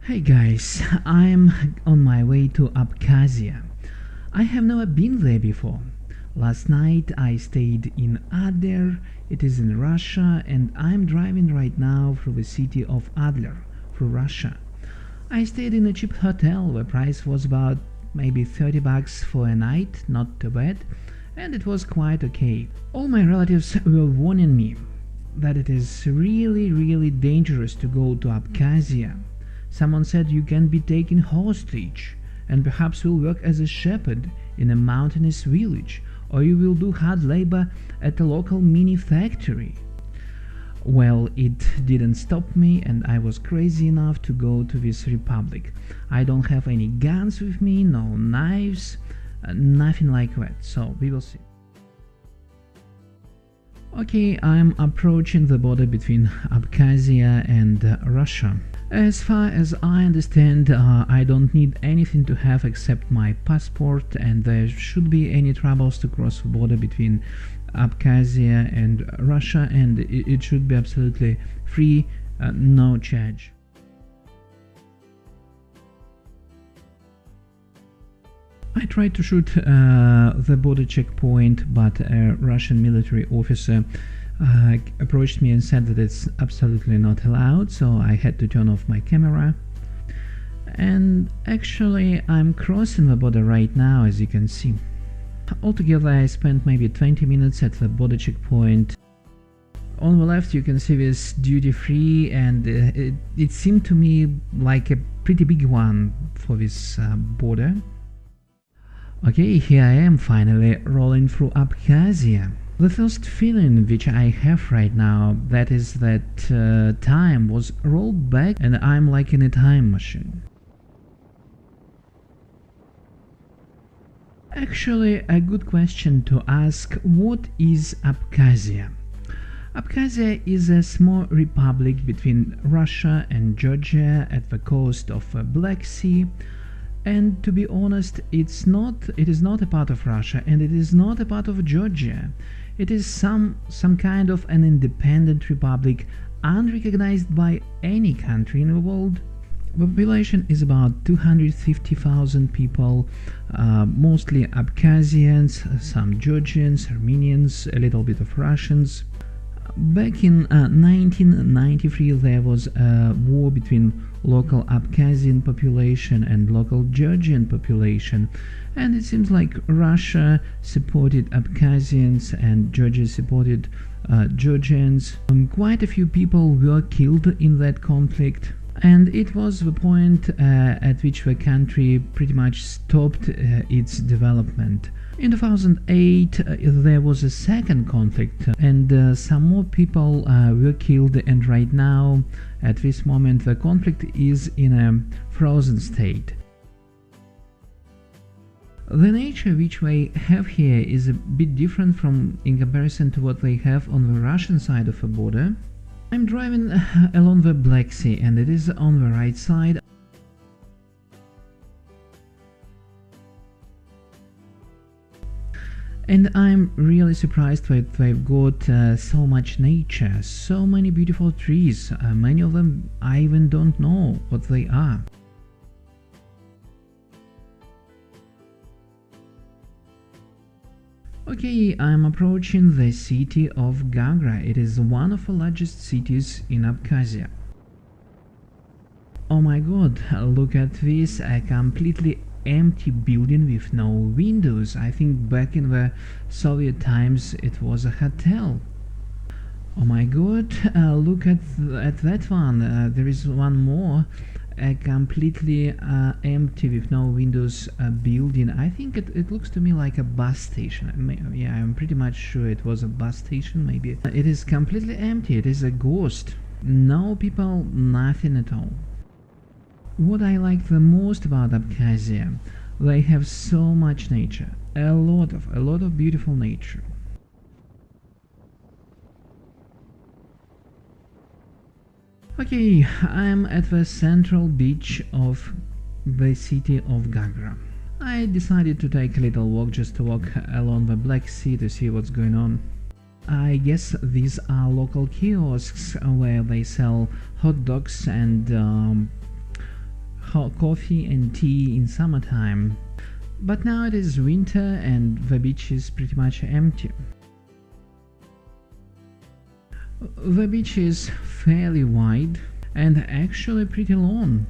Hey guys, I'm on my way to Abkhazia. I have never been there before. Last night I stayed in Adler, it is in Russia, and I'm driving right now through the city of Adler, through Russia. I stayed in a cheap hotel, the price was about maybe 30 bucks for a night, not too bad, and it was quite okay. All my relatives were warning me that it is really dangerous to go to Abkhazia. Someone said you can be taken hostage and perhaps will work as a shepherd in a mountainous village, or you will do hard labor at a local mini factory. Well, it didn't stop me, and I was crazy enough to go to this republic. I don't have any guns with me, no knives, nothing like that, so we will see. Okay, I'm approaching the border between Abkhazia and Russia. As far as I understand, I don't need anything to have except my passport, and there should be any troubles to cross the border between Abkhazia and Russia, and it should be absolutely free, no charge. I tried to shoot the border checkpoint, but a Russian military officer approached me and said that it's absolutely not allowed, so I had to turn off my camera. And actually I'm crossing the border right now, as you can see. Altogether I spent maybe 20 minutes at the border checkpoint. On the left you can see this duty free, and it seemed to me like a pretty big one for this border. Okay, here I am finally rolling through Abkhazia. The first feeling which I have right now, that is that time was rolled back and I'm like in a time machine. Actually, a good question to ask: what is Abkhazia? Abkhazia is a small republic between Russia and Georgia at the coast of the Black Sea. And to be honest, it is not a part of Russia, and it is not a part of Georgia. It is some kind of an independent republic, unrecognized by any country in the world. The population is about 250,000 people, mostly Abkhazians, some Georgians, Armenians, a little bit of Russians. Back in 1993 there was a war between local Abkhazian population and local Georgian population, and it seems like Russia supported Abkhazians and Georgia supported Georgians. Quite a few people were killed in that conflict, and it was the point at which the country pretty much stopped its development. In 2008 there was a second conflict, and some more people were killed, and right now at this moment the conflict is in a frozen state. The nature which they have here is a bit different in comparison to what they have on the Russian side of the border. I'm driving along the Black Sea, and it is on the right side. And I'm really surprised that they've got so much nature, so many beautiful trees. Many of them I even don't know what they are. Okay, I'm approaching the city of Gagra. It is one of the largest cities in Abkhazia. Oh my god, look at this, a completely empty building with no windows. I think back in the Soviet times it was a hotel. Oh my god, look at that one. There is one more, a completely empty with no windows building. I think it looks to me like a bus station. Yeah, I'm pretty much sure it was a bus station, maybe. It is completely empty, it is a ghost. No people, nothing at all. What I like the most about Abkhazia, they have so much nature, a lot of beautiful nature. Okay, I'm at the central beach of the city of Gagra. I decided to take a little walk, just to walk along the Black Sea to see what's going on. I guess these are local kiosks where they sell hot dogs and hot coffee and tea in summertime. But now it is winter and the beach is pretty much empty. The beach is fairly wide and actually pretty long.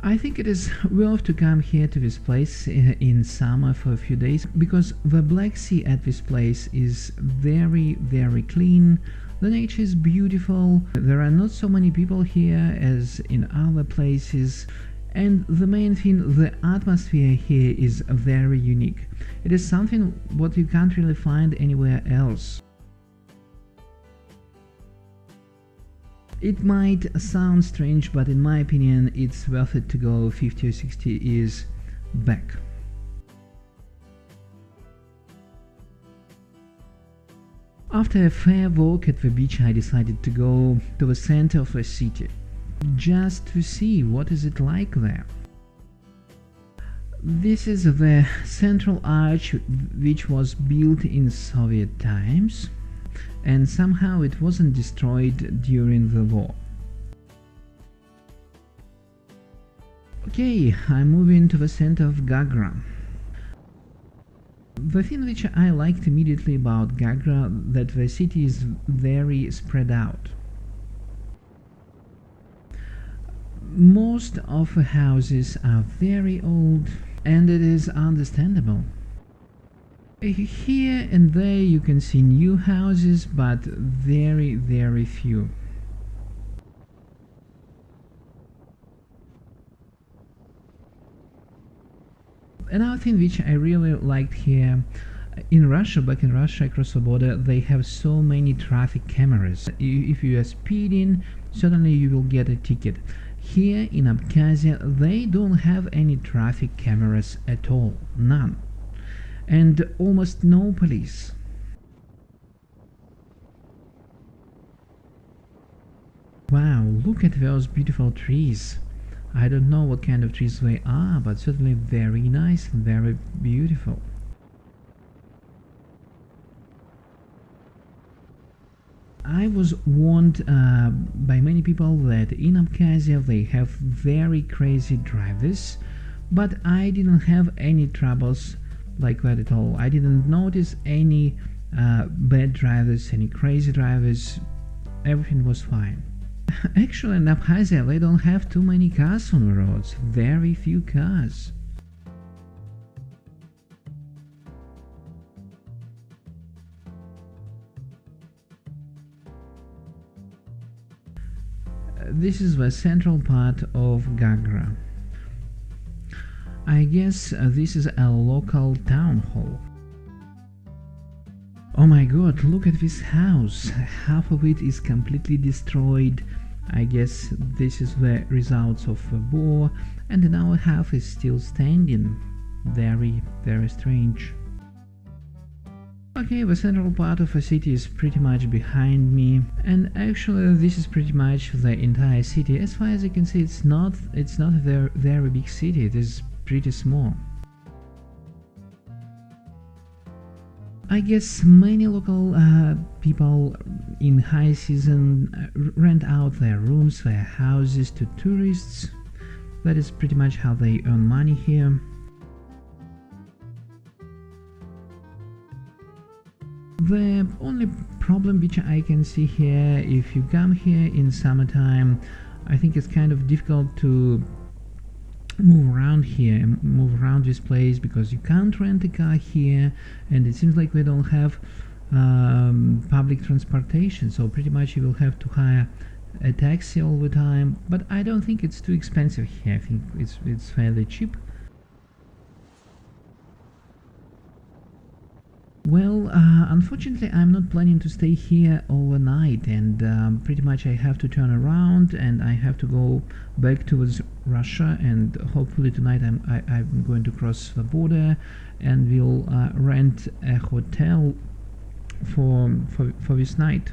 I think it is worth to come here to this place in summer for a few days, because the Black Sea at this place is very clean. The nature is beautiful, there are not so many people here as in other places, and the main thing, the atmosphere here is very unique. It is something what you can't really find anywhere else. It might sound strange, but in my opinion it's worth it to go 50 or 60 years back. After a fair walk at the beach, I decided to go to the center of the city, just to see what is it like there. This is the central arch, which was built in Soviet times, and somehow it wasn't destroyed during the war. Okay, I'm moving to the center of Gagra. The thing which I liked immediately about Gagra, that the city is very spread out. Most of the houses are very old, and it is understandable. Here and there you can see new houses, but very few. Another thing which I really liked here, back in Russia, across the border, they have so many traffic cameras. If you are speeding, certainly you will get a ticket. Here in Abkhazia, they don't have any traffic cameras at all, none. And almost no police. Wow, look at those beautiful trees. I don't know what kind of trees they are, but certainly very nice and very beautiful. I was warned by many people that in Abkhazia they have very crazy drivers, but I didn't have any troubles like that at all. I didn't notice any bad drivers, any crazy drivers. Everything was fine. Actually, in Abkhazia they don't have too many cars on the roads, very few cars. This is the central part of Gagra. I guess this is a local town hall. Oh my god, look at this house. Half of it is completely destroyed. I guess this is the results of a war, and another half is still standing. Very strange. Okay, the central part of the city is pretty much behind me, and actually this is pretty much the entire city. As far as I can see, it's not a very big city, it is pretty small. I guess many local people in high season rent out their rooms, their houses to tourists. That is pretty much how they earn money here. The only problem which I can see here, if you come here in summertime, I think it's kind of difficult to move around this place, because you can't rent a car here, and it seems like we don't have public transportation, so pretty much you will have to hire a taxi all the time. But I don't think it's too expensive here. I think it's fairly cheap. Well, unfortunately I'm not planning to stay here overnight, and pretty much I have to turn around and I have to go back towards Russia, and hopefully tonight I'm going to cross the border and we'll rent a hotel for this night.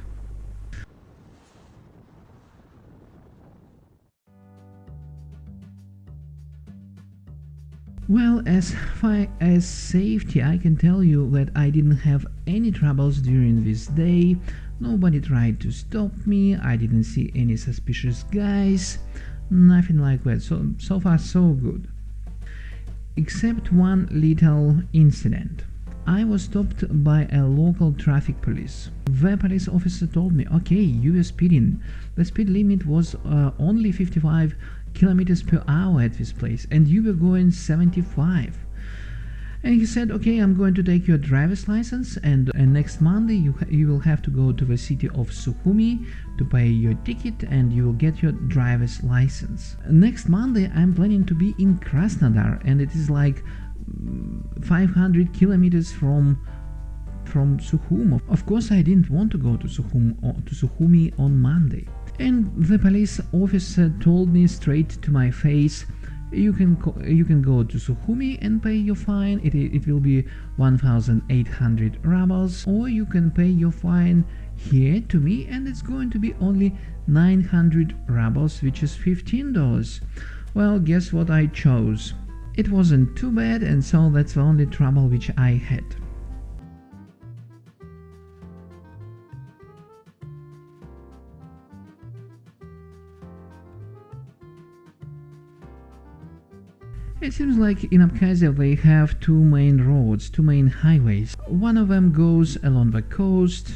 Well, as far as safety, I can tell you that I didn't have any troubles during this day. Nobody tried to stop me, I didn't see any suspicious guys, nothing like that. So far so good. Except one little incident. I was stopped by a local traffic police. The police officer told me, okay, you were speeding. The speed limit was only 55 kilometers per hour at this place, and you were going 75. And he said, okay, I'm going to take your driver's license, and next Monday you will have to go to the city of Sukhumi to pay your ticket, and you will get your driver's license. Next Monday I'm planning to be in Krasnodar, and it is like 500 kilometers from Sukhum. Of course I didn't want to go to Sukhumi on Monday. And the police officer told me straight to my face, you can go to Sukhumi and pay your fine. It will be 1,800 rubles, or you can pay your fine here to me, and it's going to be only 900 rubles, which is $15. Well, guess what I chose? It wasn't too bad, and so that's the only trouble which I had. It seems like in Abkhazia they have two main roads, two main highways. One of them goes along the coast,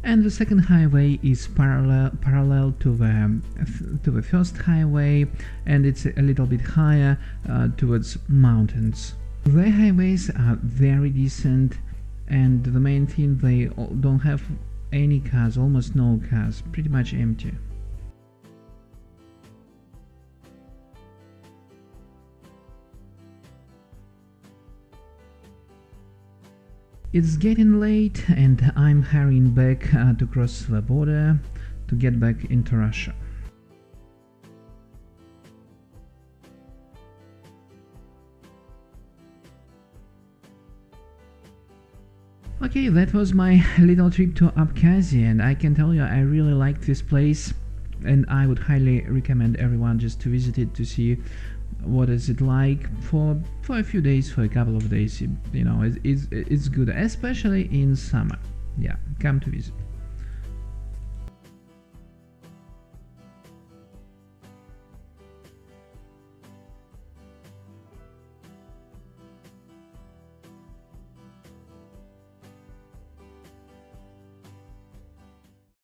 and the second highway is parallel to the first highway, and it's a little bit higher towards mountains. The highways are very decent, and the main thing, they don't have any cars, almost no cars, pretty much empty. It's getting late, and I'm hurrying back to cross the border to get back into Russia. Okay, that was my little trip to Abkhazia, and I can tell you I really liked this place, and I would highly recommend everyone just to visit it to see what is it like for a few days, for a couple of days. You know, it's good, especially in summer. Yeah, come to visit.